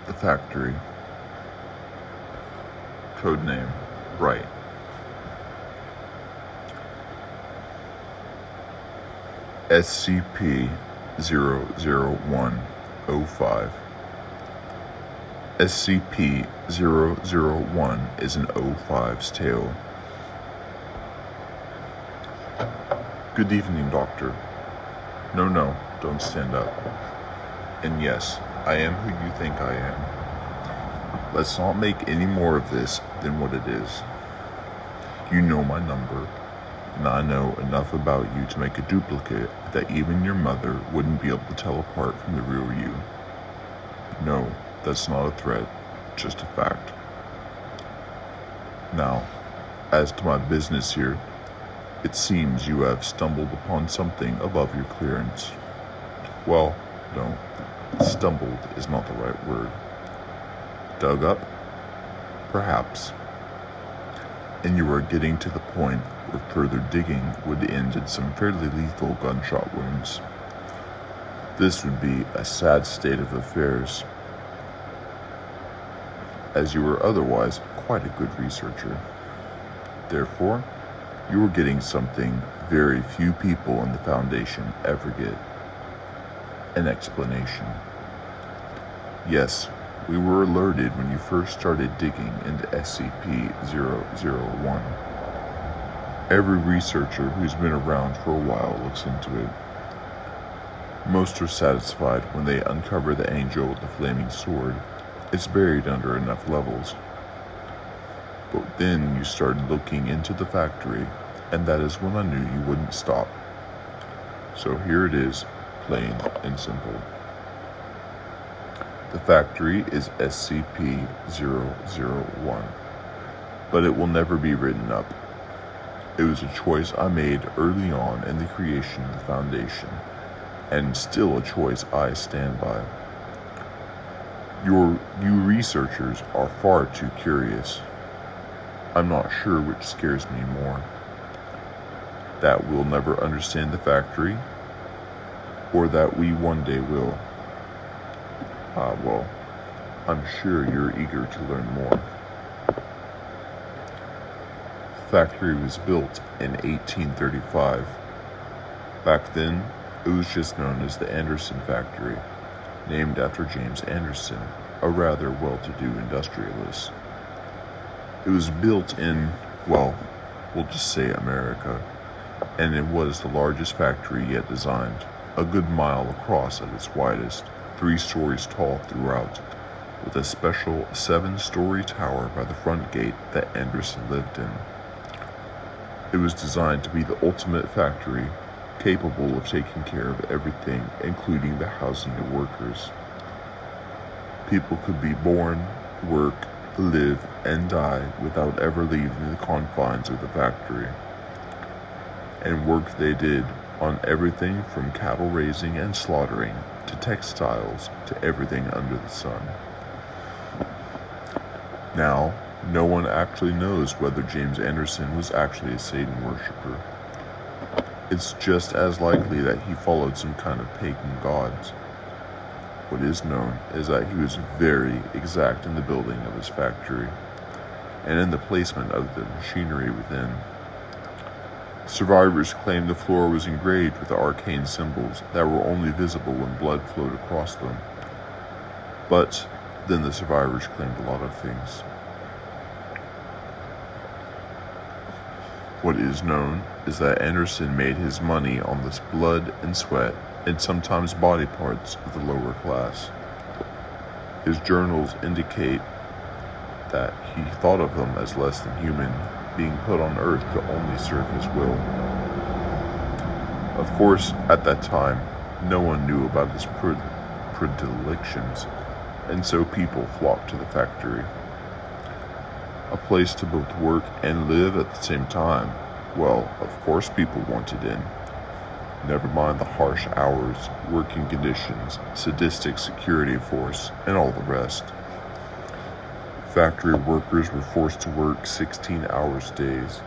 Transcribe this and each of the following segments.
The factory. Codename Bright. SCP-001-05. SCP-001 is an 05's tale. Good evening, Doctor. No, don't stand up. And yes, I am who you think I am. Let's not make any more of this than what it is. You know my number, and I know enough about you to make a duplicate that even your mother wouldn't be able to tell apart from the real you. No, that's not a threat, just a fact. Now, as to my business here, it seems you have stumbled upon something above your clearance. Well, no, stumbled is not the right word. Dug up? Perhaps. And you are getting to the point where further digging would end in some fairly lethal gunshot wounds. This would be a sad state of affairs, as you are otherwise quite a good researcher. Therefore, you are getting something very few people in the Foundation ever get: an explanation. Yes, we were alerted when you first started digging into SCP-001. Every researcher who's been around for a while looks into it. Most are satisfied when they uncover the angel with the flaming sword. It's buried under enough levels. But then you started looking into the factory, and that is when I knew you wouldn't stop. So here it is, plain and simple. The factory is SCP-001, but it will never be written up. It was a choice I made early on in the creation of the Foundation, and still a choice I stand by. You researchers are far too curious. I'm not sure which scares me more. That we'll never understand the factory, or that we one day will. Well, I'm sure you're eager to learn more. The factory was built in 1835. Back then, it was just known as the Anderson Factory, named after James Anderson, a rather well-to-do industrialist. It was built in, well, we'll just say America, and it was the largest factory yet designed, a good mile across at its widest, 3 stories tall throughout, with a special 7-story tower by the front gate that Anderson lived in. It was designed to be the ultimate factory, capable of taking care of everything, including the housing of workers. People could be born, work, live, and die without ever leaving the confines of the factory. And work they did on everything from cattle raising and slaughtering, to textiles, to everything under the sun. Now, no one actually knows whether James Anderson was actually a Satan worshiper. It's just as likely that he followed some kind of pagan gods. What is known is that he was very exact in the building of his factory, and in the placement of the machinery within. Survivors claim the floor was engraved with arcane symbols that were only visible when blood flowed across them. But then the survivors claimed a lot of things. What is known is that Anderson made his money on the blood and sweat, and sometimes body parts, of the lower class. His journals indicate that he thought of them as less than human, being put on Earth to only serve his will. Of course, at that time, no one knew about his predilections, and so people flocked to the factory. A place to both work and live at the same time. Well, of course people wanted in. Never mind the harsh hours, working conditions, sadistic security force, and all the rest. Factory workers were forced to work 16 hours days,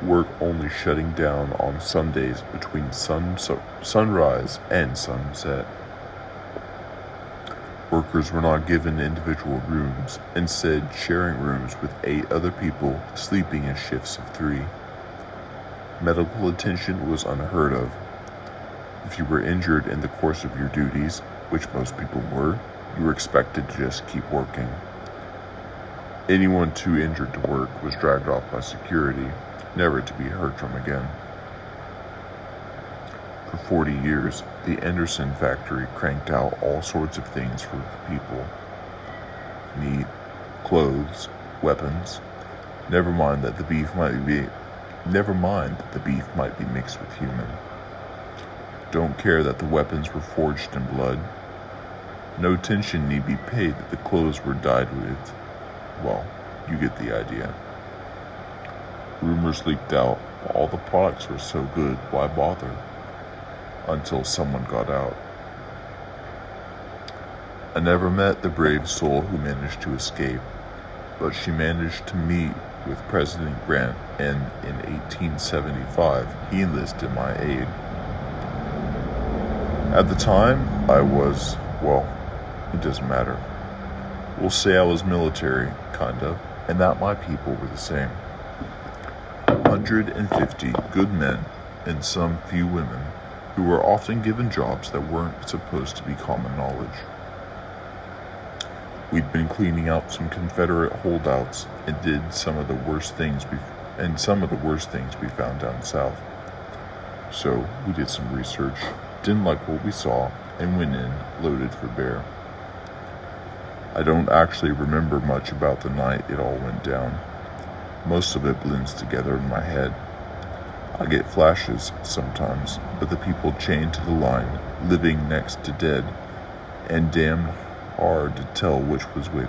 work only shutting down on Sundays between sunrise and sunset. Workers were not given individual rooms, instead sharing rooms with 8 other people sleeping in shifts of 3. Medical attention was unheard of. If you were injured in the course of your duties, which most people were, you were expected to just keep working. Anyone too injured to work was dragged off by security, never to be heard from again. For 40 years, the Anderson factory cranked out all sorts of things for the people. Meat, clothes, weapons. Never mind that the beef might be mixed with human. Don't care that the weapons were forged in blood. No attention need be paid that the clothes were dyed with. Well, you get the idea. Rumors leaked out. All the products were so good, why bother? Until someone got out. I never met the brave soul who managed to escape, but she managed to meet with President Grant, and in 1875, he enlisted my aid. At the time, I was, well, it doesn't matter. We'll say I was military, kind of, and that my people were the same. 150 good men and some few women who were often given jobs that weren't supposed to be common knowledge. We'd been cleaning out some Confederate holdouts and did some of the worst things we found down south. So we did some research, didn't like what we saw, and went in loaded for bear. I don't actually remember much about the night it all went down. Most of it blends together in my head. I get flashes sometimes, but the people chained to the line, living next to dead, and damn hard to tell which was which.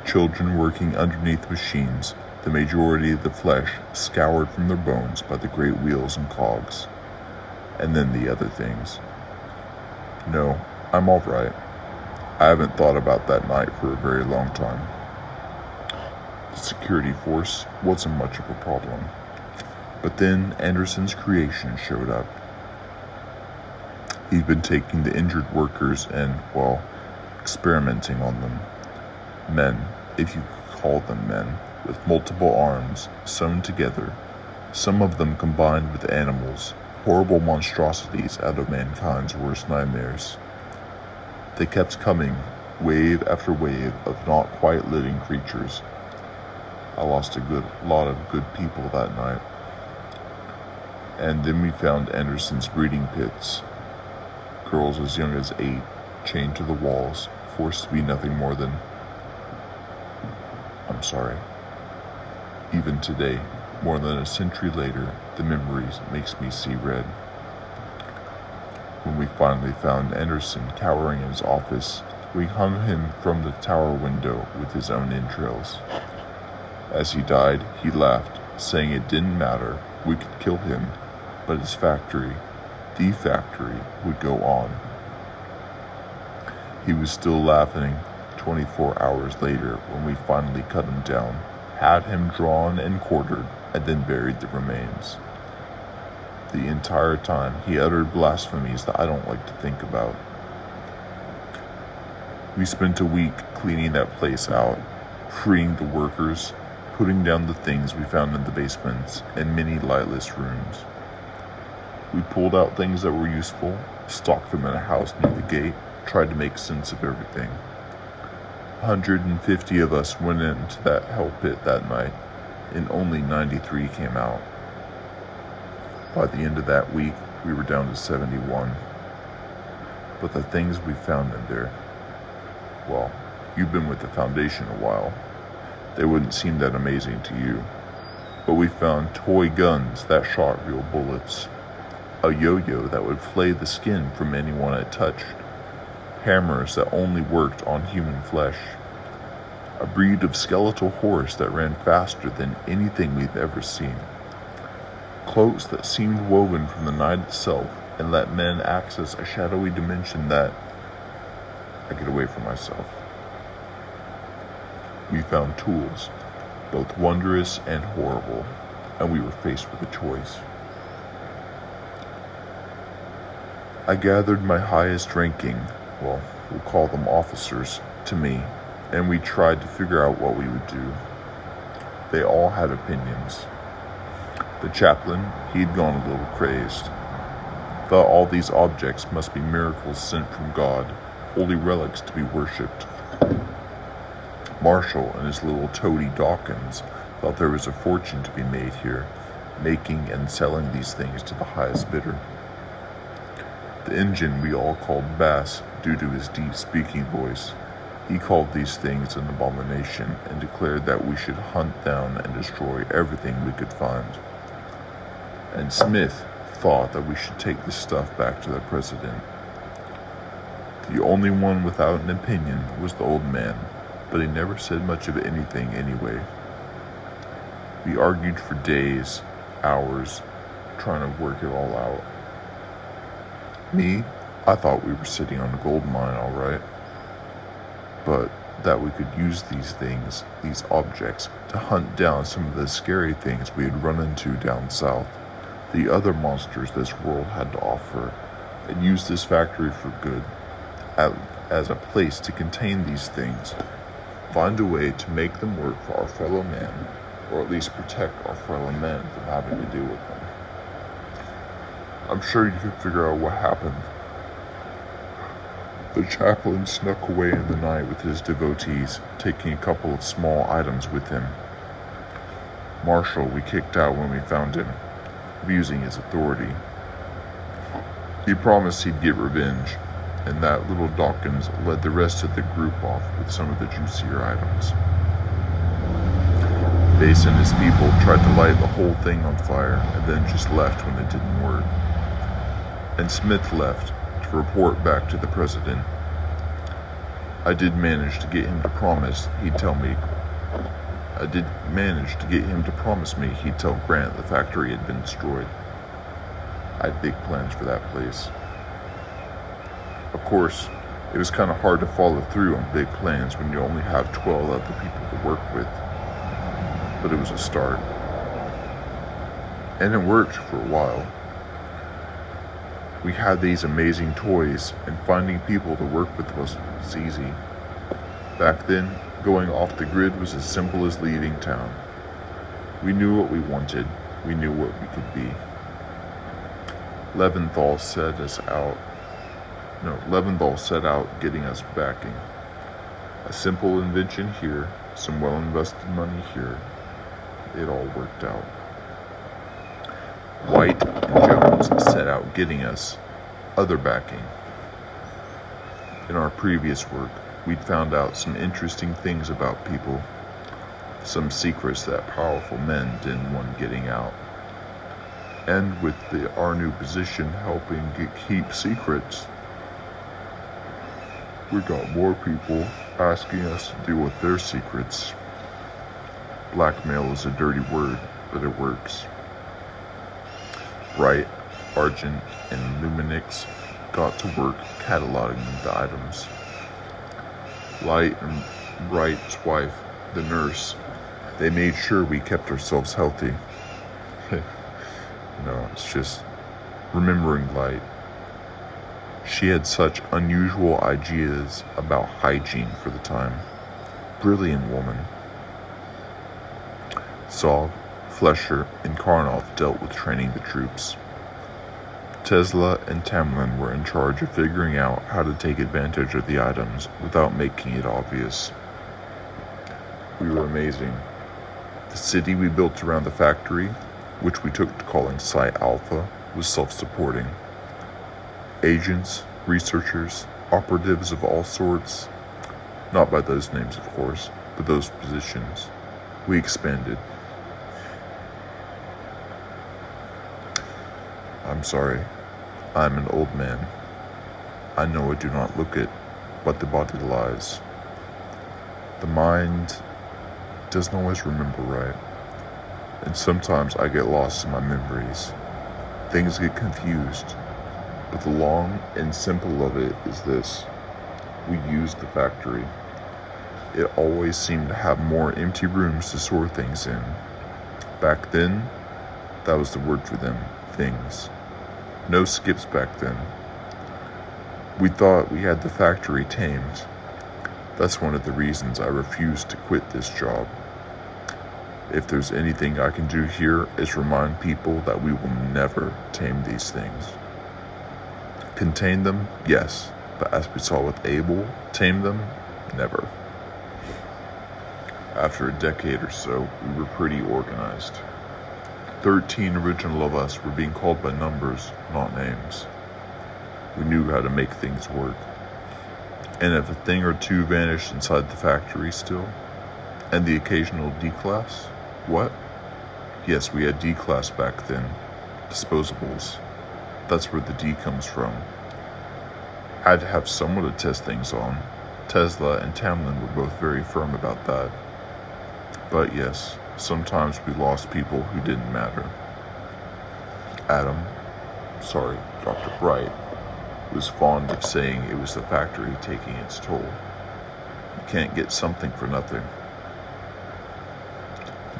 Children working underneath machines, the majority of the flesh scoured from their bones by the great wheels and cogs. And then the other things. No, I'm all right. I haven't thought about that night for a very long time. The security force wasn't much of a problem. But then Anderson's creation showed up. He'd been taking the injured workers and, well, experimenting on them. Men, if you could call them men, with multiple arms sewn together, some of them combined with animals, horrible monstrosities out of mankind's worst nightmares. They kept coming, wave after wave of not quite living creatures. I lost a lot of good people that night. And then we found Anderson's breeding pits. Girls as young as 8, chained to the walls, forced to be nothing more than... I'm sorry. Even today, more than a century later, the memories makes me see red. When we finally found Anderson cowering in his office, we hung him from the tower window with his own entrails. As he died, he laughed, saying it didn't matter, we could kill him, but his factory, the factory, would go on. He was still laughing 24 hours later when we finally cut him down, had him drawn and quartered, and then buried the remains. The entire time, he uttered blasphemies that I don't like to think about. We spent a week cleaning that place out, freeing the workers, putting down the things we found in the basements and many lightless rooms. We pulled out things that were useful, stocked them in a house near the gate, tried to make sense of everything. 150 of us went into that hell pit that night, and only 93 came out. By the end of that week, we were down to 71. But the things we found in there, well, you've been with the Foundation a while. They wouldn't seem that amazing to you. But we found toy guns that shot real bullets. A yo-yo that would flay the skin from anyone it touched. Hammers that only worked on human flesh. A breed of skeletal horse that ran faster than anything we've ever seen. Cloaks that seemed woven from the night itself and let men access a shadowy dimension that... I get away from myself. We found tools, both wondrous and horrible, and we were faced with a choice. I gathered my highest ranking, well, we'll call them officers, to me, and we tried to figure out what we would do. They all had opinions. The chaplain, he'd gone a little crazed. Thought all these objects must be miracles sent from God, holy relics to be worshipped. Marshall and his little toady Dawkins thought there was a fortune to be made here, making and selling these things to the highest bidder. The Injun we all called Bass due to his deep speaking voice. He called these things an abomination and declared that we should hunt down and destroy everything we could find. And Smith thought that we should take this stuff back to the president. The only one without an opinion was the old man, but he never said much of anything anyway. We argued for days, hours, trying to work it all out. Me, I thought we were sitting on a gold mine, all right. But that we could use these things, these objects, to hunt down some of the scary things we had run into down south, the other monsters this world had to offer, and use this factory for good, as a place to contain these things, find a way to make them work for our fellow man, or at least protect our fellow men from having to deal with them. I'm sure you can figure out what happened. The chaplain snuck away in the night with his devotees, taking a couple of small items with him. Marshall we kicked out when we found him, abusing his authority. He promised he'd get revenge, and that little Dawkins led the rest of the group off with some of the juicier items. Bass and his people tried to light the whole thing on fire and then just left when it didn't work. And Smith left to report back to the president. I did manage to get him to promise me he'd tell Grant the factory had been destroyed. I had big plans for that place. Of course, it was kind of hard to follow through on big plans when you only have 12 other people to work with. But it was a start. And it worked for a while. We had these amazing toys, and finding people to work with was easy. Back then, going off the grid was as simple as leaving town. We knew what we wanted. We knew what we could be. Leventhal set out getting us backing. A simple invention here, some well-invested money here. It all worked out. White and Jones set out getting us other backing. In our previous work, we'd found out some interesting things about people, some secrets that powerful men didn't want getting out. And with our new position helping keep secrets, we got more people asking us to deal with their secrets. Blackmail is a dirty word, but it works. Bright, Argent, and Luminix got to work cataloging the items. Light and Bright's wife, the nurse, they made sure we kept ourselves healthy. No, it's just remembering Light. She had such unusual ideas about hygiene for the time. Brilliant woman. Saul, Flesher, and Karnoff dealt with training the troops. Tesla and Tamlin were in charge of figuring out how to take advantage of the items without making it obvious. We were amazing. The city we built around the factory, which we took to calling Site Alpha, was self-supporting. Agents, researchers, operatives of all sorts, not by those names of course, but those positions, we expanded. I'm sorry, I'm an old man. I know I do not look it, but the body lies. The mind doesn't always remember right, and sometimes I get lost in my memories. Things get confused, but the long and simple of it is this. We used the factory. It always seemed to have more empty rooms to store things in. Back then, that was the word for them, things. No skips back then. We thought we had the factory tamed. That's one of the reasons I refused to quit this job. If there's anything I can do here, is remind people that we will never tame these things. Contain them, yes, but as we saw with Abel, tame them, never. After a decade or so, we were pretty organized. 13 original of us were being called by numbers, not names. We knew how to make things work. And if a thing or two vanished inside the factory still, and the occasional D-class, what? Yes, we had D-class back then. Disposables. That's where the D comes from. Had to have someone to test things on. Tesla and Tamlin were both very firm about that. But yes, sometimes we lost people who didn't matter. Dr. Bright, was fond of saying it was the factory taking its toll. You can't get something for nothing.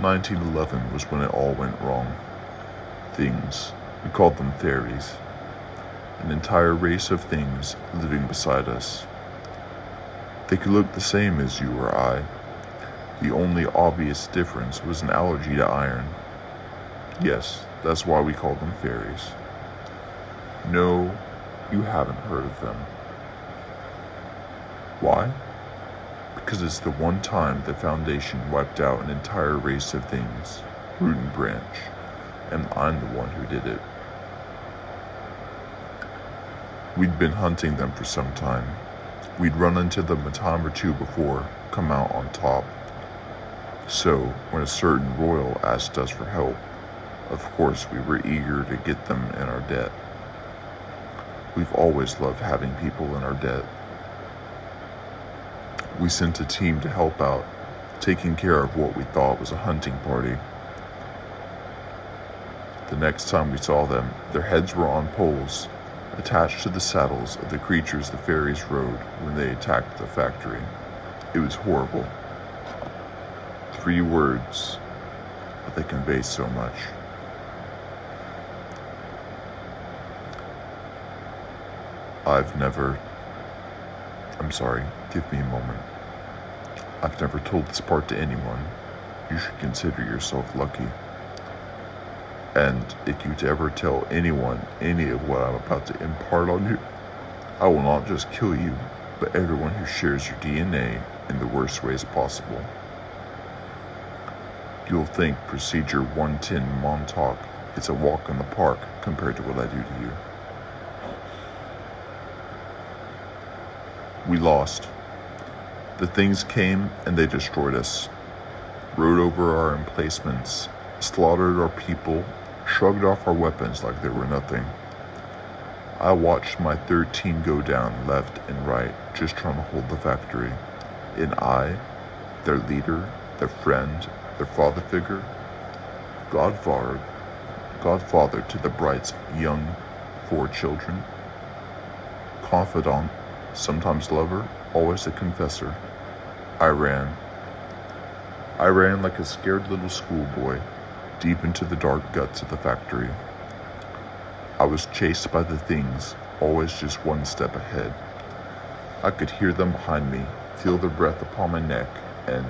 1911 was when it all went wrong. Things, we called them fairies. An entire race of things living beside us. They could look the same as you or I. The only obvious difference was an allergy to iron. Yes, that's why we called them fairies. No, you haven't heard of them. Why? Because it's the one time the Foundation wiped out an entire race of things, root and branch, and I'm the one who did it. We'd been hunting them for some time. We'd run into them a time or two before, come out on top. So, when a certain royal asked us for help, of course we were eager to get them in our debt. We've always loved having people in our debt. We sent a team to help out, taking care of what we thought was a hunting party. The next time we saw them, their heads were on poles, attached to the saddles of the creatures the fairies rode when they attacked the factory. It was horrible. 3 words, but they convey so much. Give me a moment. I've never told this part to anyone. You should consider yourself lucky. And if you ever tell anyone any of what I'm about to impart on you, I will not just kill you, but everyone who shares your DNA in the worst ways possible. You'll think Procedure 110 Montauk is a walk in the park compared to what I do to you. We lost. The things came and they destroyed us, rode over our emplacements, slaughtered our people, shrugged off our weapons like they were nothing. I watched my 13 go down left and right, just trying to hold the factory. And I, their leader, their friend, their father figure, godfather to the Brights' young 4 children, confidant, sometimes lover, always a confessor. I ran like a scared little schoolboy, deep into the dark guts of the factory. I was chased by the things, always just one step ahead. I could hear them behind me, feel their breath upon my neck, and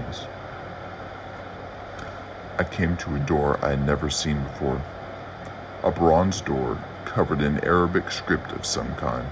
I came to a door I had never seen before. A bronze door covered in Arabic script of some kind.